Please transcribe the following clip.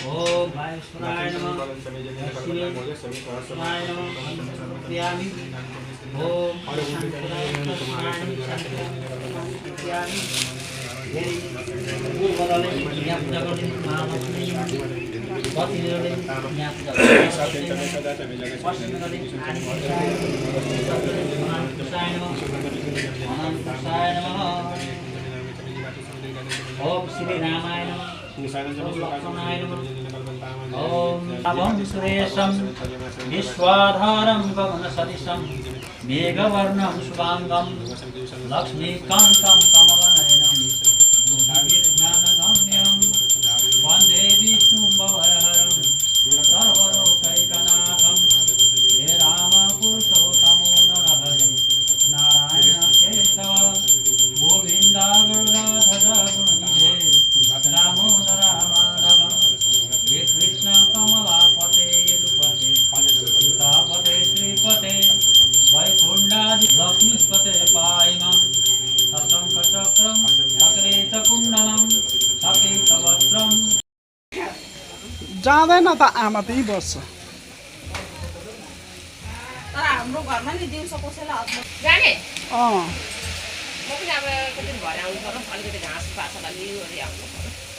ओम वायुस्वराय नमः शिवाय नमः समर्पयामि ओम ओम श्री रामाय नमः ओम सुरेशम विश्वाधारम गगनसदृशं मेघवर्णं शुभांगं लक्ष्मीकान्तं कमलनयनं ज्ञानगम्यं वन्दे विष्णुं भवहरं सर्वलोकैकनाथं हे राम पुरुषोत्तमो नरहरे नारायण केशव गोविन्द गरुडाध्वज गुणनिधे दामोदर माधव हे कृष्ण कमलापते यदुपते सीतापते श्रीपते वैकुण्ठादि लक्ष्मीपते पायिमं सशङ्खचक्रं सकृतकुण्डलं सकृतवस्त्रं जाँदैन त आमा त्यही बस्छ तर हाम्रो घरमा नि दिउँसो कसैलाई हात जाने अँ म पनि अब एकदिन भरे आउनु पर्यो अलिकति घाँस पात लागि आउनु पर्यो